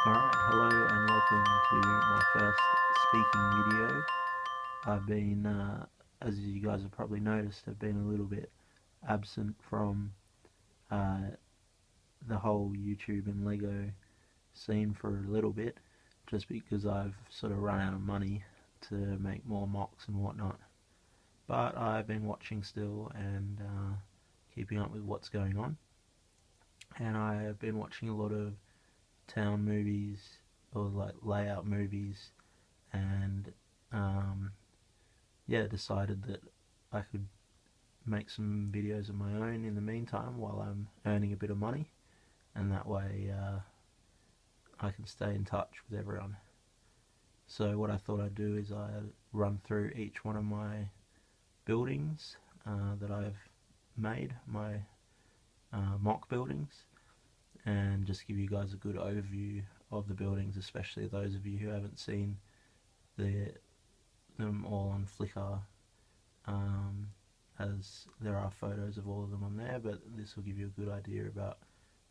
Alright, hello and welcome to my first speaking video. I've been, as you guys have probably noticed, I've been a little bit absent from the whole YouTube and Lego scene for a little bit, just because I've sort of run out of money to make more mocks and whatnot. But I've been watching still and keeping up with what's going on. And I have been watching a lot of town movies, or like layout movies, and yeah, decided that I could make some videos of my own in the meantime while I'm earning a bit of money, and that way I can stay in touch with everyone. So what I thought I'd do is I'd run through each one of my buildings that I've made, my mock buildings, and just give you guys a good overview of the buildings, especially those of you who haven't seen them all on Flickr, as there are photos of all of them on there, but this will give you a good idea about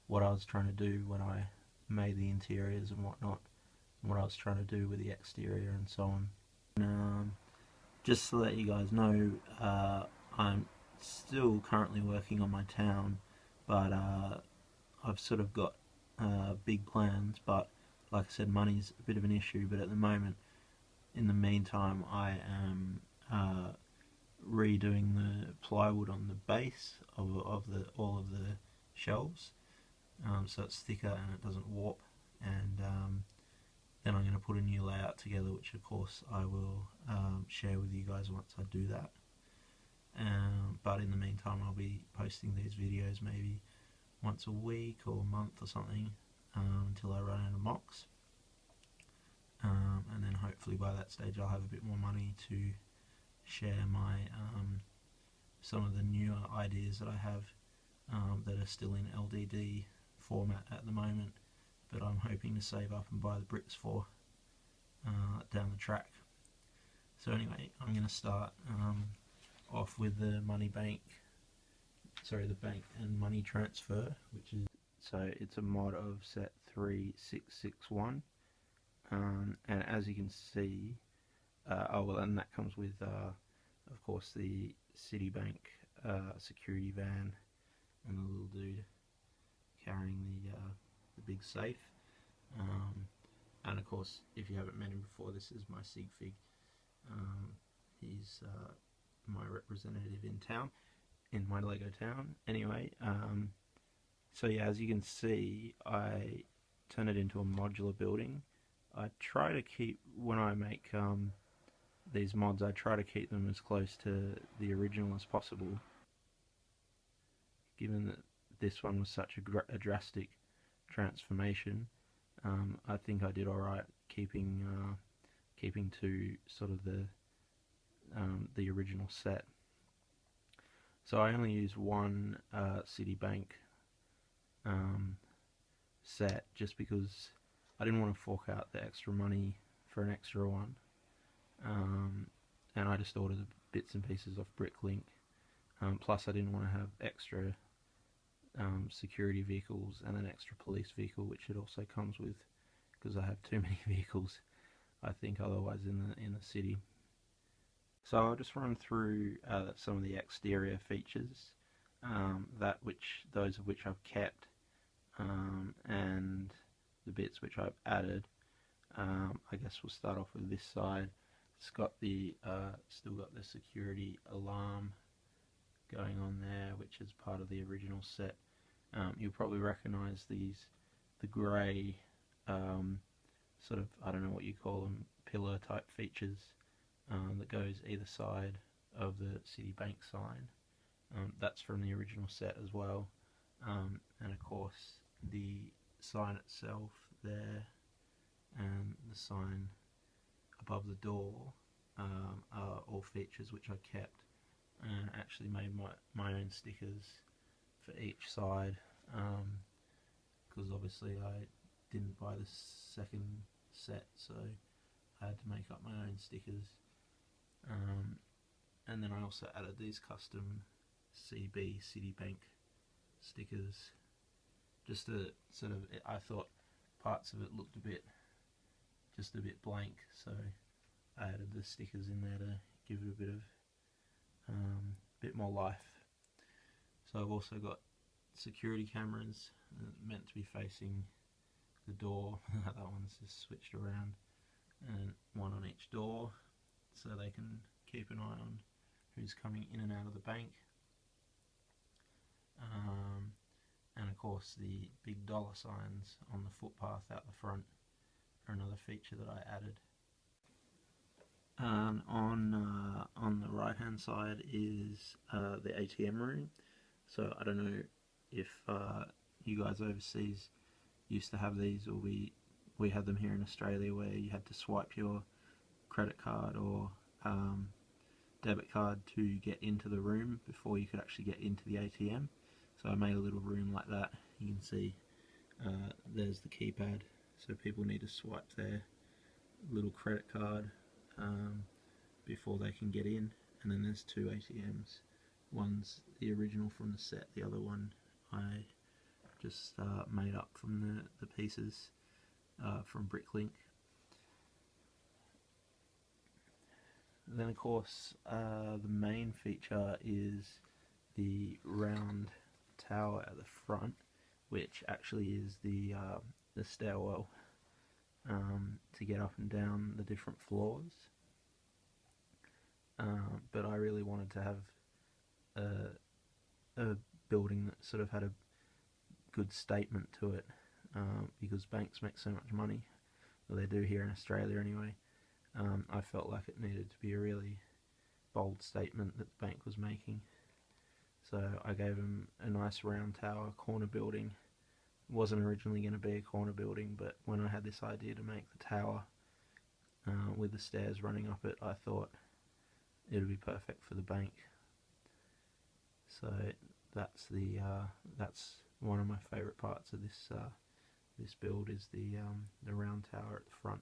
what I was trying to do when I made the interiors and whatnot, and what I was trying to do with the exterior and so on. And, just to let you guys know, I'm still currently working on my town, but I've sort of got big plans, but like I said, money's a bit of an issue. But at the moment, in the meantime, I am redoing the plywood on the base of all of the shelves, so it's thicker and it doesn't warp. And then I'm going to put a new layout together, which of course I will share with you guys once I do that. But in the meantime, I'll be posting these videos maybe once a week or a month or something, until I run out of mocks, and then hopefully by that stage I'll have a bit more money to share my some of the newer ideas that I have that are still in LDD format at the moment, but I'm hoping to save up and buy the bricks for down the track. So anyway, I'm going to start off with the the bank and money transfer, which is, so it's a mod of set 3661, and as you can see, and that comes with of course the Citibank security van and the little dude carrying the big safe, and of course, if you haven't met him before, this is my sig fig. He's my representative in town, in my Lego town. Anyway, so yeah, as you can see, I turn it into a modular building. I try to keep, when I make these mods, I try to keep them as close to the original as possible, given that this one was such a drastic transformation. I think I did alright keeping to sort of the original set. So I only used one Citibank set, just because I didn't want to fork out the extra money for an extra one, and I just ordered bits and pieces off Bricklink. Plus I didn't want to have extra security vehicles and an extra police vehicle, which it also comes with, because I have too many vehicles, I think, otherwise in the city. So I'll just run through some of the exterior features, those of which I've kept, and the bits which I've added. I guess we'll start off with this side. It's got the still got the security alarm going on there, which is part of the original set. You'll probably recognise the grey sort of, I don't know what you call them, pillar type features that goes either side of the Citibank sign. That's from the original set as well, and of course the sign itself there and the sign above the door are all features which I kept, and actually made my own stickers for each side, because obviously I didn't buy the second set, so I had to make up my own stickers. And then I also added these custom Citibank stickers, just to sort of, I thought parts of it looked just a bit blank, so I added the stickers in there to give it a bit more life. So I've also got security cameras meant to be facing the door. That one's just switched around, and one on each door, so they can keep an eye on who's coming in and out of the bank. And of course the big dollar signs on the footpath out the front are another feature that I added. On the right hand side is the ATM room. So I don't know if you guys overseas used to have these, or we had them here in Australia, where you had to swipe your credit card or debit card to get into the room before you could actually get into the ATM. So I made a little room like that. You can see there's the keypad, so people need to swipe their little credit card before they can get in. And then there's two ATMs. One's the original from the set, the other one I just made up from the pieces from Bricklink. Then of course the main feature is the round tower at the front, which actually is the stairwell to get up and down the different floors. But I really wanted to have a building that sort of had a good statement to it, because banks make so much money, well, they do here in Australia anyway. I felt like it needed to be a really bold statement that the bank was making, so I gave them a nice round tower corner building. It wasn't originally going to be a corner building, but when I had this idea to make the tower with the stairs running up it, I thought it would be perfect for the bank. So that's one of my favourite parts of this build, is the round tower at the front.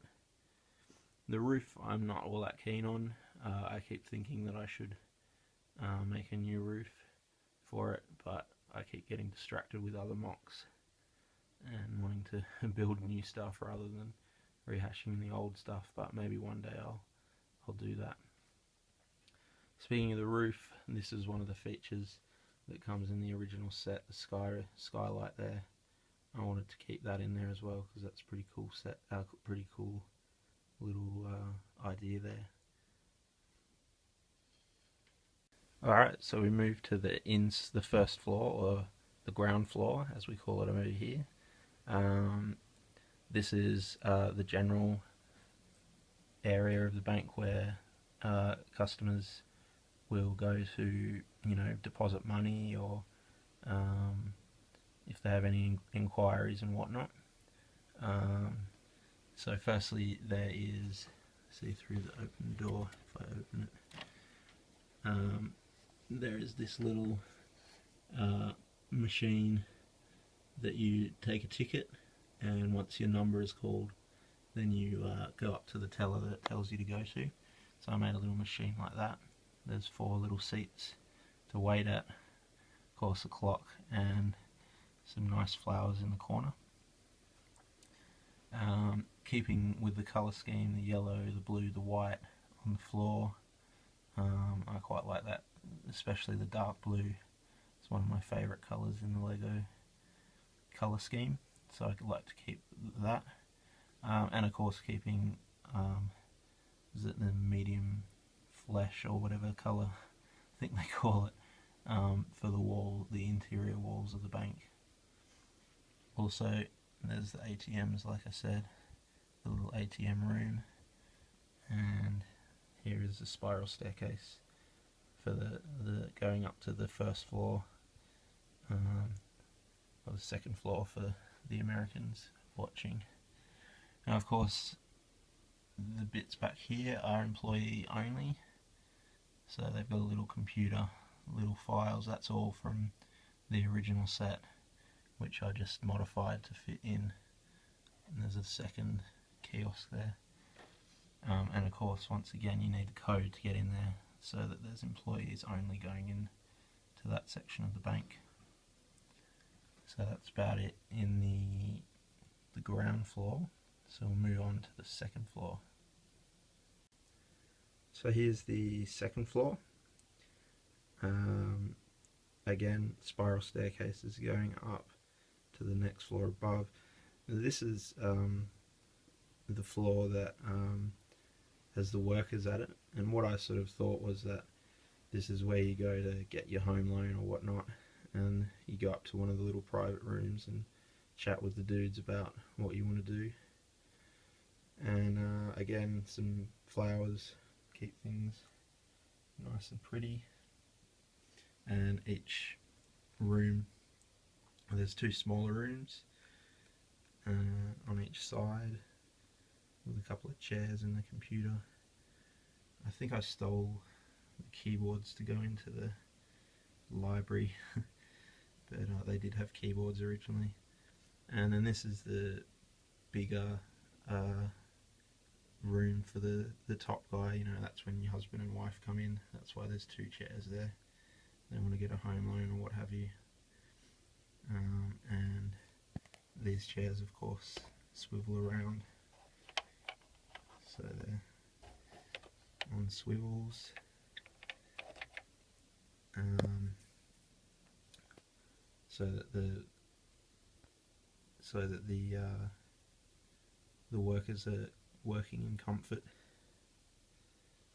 The roof I'm not all that keen on. I keep thinking that I should make a new roof for it, but I keep getting distracted with other mocks and wanting to build new stuff rather than rehashing the old stuff. But maybe one day I'll do that. Speaking of the roof, this is one of the features that comes in the original set, the skylight there. I wanted to keep that in there as well, because that's pretty cool pretty cool little idea there. Alright, so we move to the first floor, or the ground floor as we call it over here. This is the general area of the bank where customers will go to, deposit money, or if they have any inquiries and whatnot. So firstly, there is, see through the open door, if I open it, there is this little machine that you take a ticket, and once your number is called, then you go up to the teller that it tells you to go to. So I made a little machine like that. There's 4 little seats to wait at, of course a clock, and some nice flowers in the corner. Keeping with the colour scheme, the yellow, the blue, the white on the floor, I quite like that, especially the dark blue. It's one of my favourite colours in the Lego colour scheme, so I'd like to keep that. And of course keeping, is it the medium flesh or whatever colour I think they call it, for the interior walls of the bank. Also there's the ATMs, like I said, the little ATM room, and here is the spiral staircase for the going up to the first floor, or the second floor for the Americans watching. Now of course the bits back here are employee only, so they've got a little computer, little files, that's all from the original set, which I just modified to fit in. And there's a second kiosk there, and of course once again you need a code to get in there, so that there's employees only going in to that section of the bank. So that's about it in the ground floor, so we'll move on to the second floor. So here's the second floor. Again, spiral staircases going up to the next floor above. This is the floor that has the workers at it, and what I sort of thought was that this is where you go to get your home loan or whatnot, and you go up to one of the little private rooms and chat with the dudes about what you want to do. And again, some flowers keep things nice and pretty. And each room, there's two smaller rooms on each side with a couple of chairs and the computer. I think I stole the keyboards to go into the library but they did have keyboards originally. And then this is the bigger room for the top guy. You know, that's when your husband and wife come in. That's why there's two chairs there. They want to get a home loan or what have you. And these chairs, of course, swivel around, so they're on swivels. So that the workers are working in comfort.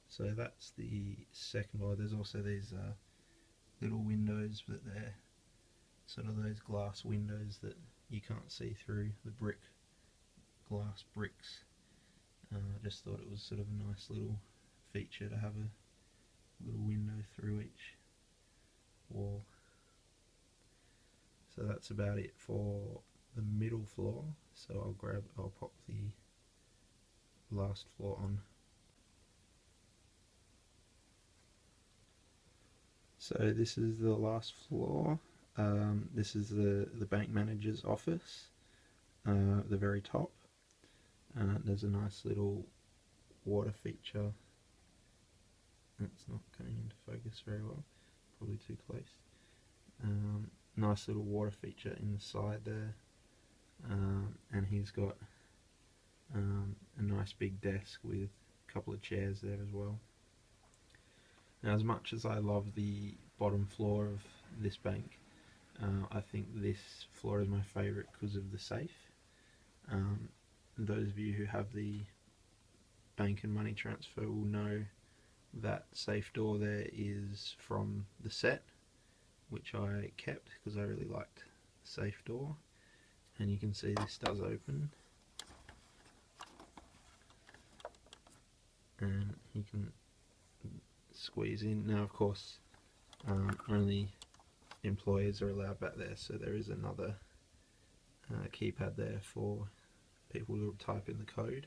So that's the second floor. There's also these little windows, but they're sort of those glass windows that you can't see through, the glass bricks. I just thought it was sort of a nice little feature to have a little window through each wall. So that's about it for the middle floor. So I'll pop the last floor on. So this is the last floor. This is the bank manager's office, at the very top. There's a nice little water feature. It's not going into focus very well, probably too close. Nice little water feature in the side there, and he's got a nice big desk with a couple of chairs there as well. Now, as much as I love the bottom floor of this bank, I think this floor is my favourite because of the safe. Those of you who have the bank and money transfer will know that safe door there is from the set, which I kept because I really liked the safe door. And you can see this does open, and you can squeeze in. Now, of course, only employees are allowed back there, so there is another keypad there for people to type in the code.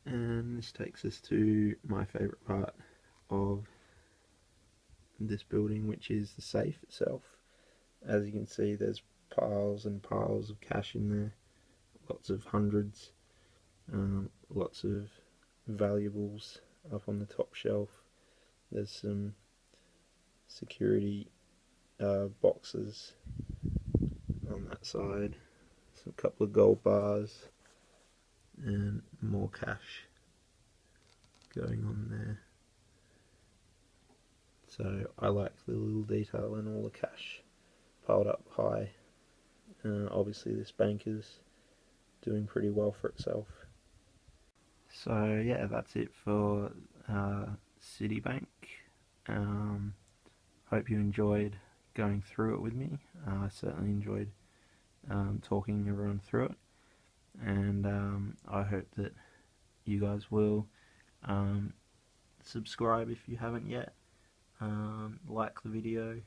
And this takes us to my favourite part of this building, which is the safe itself. As you can see, there's piles and piles of cash in there, lots of hundreds, lots of valuables up on the top shelf. There's some security boxes on that side, a couple of gold bars, and more cash going on there. So I like the little detail and all the cash piled up high. Obviously this bank is doing pretty well for itself. So yeah, that's it for Citibank. Hope you enjoyed going through it with me. I certainly enjoyed talking everyone through it, and I hope that you guys will subscribe if you haven't yet, like the video,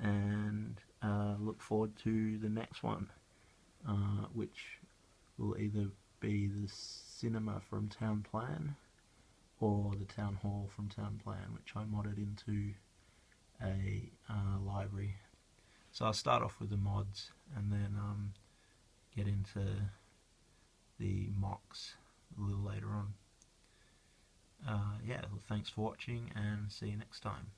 and look forward to the next one, which will either be the cinema from Town Plan or the Town Hall from Town Plan, which I modded into a library. So I'll start off with the mods and then get into the mocks a little later on. Yeah, well, thanks for watching, and see you next time.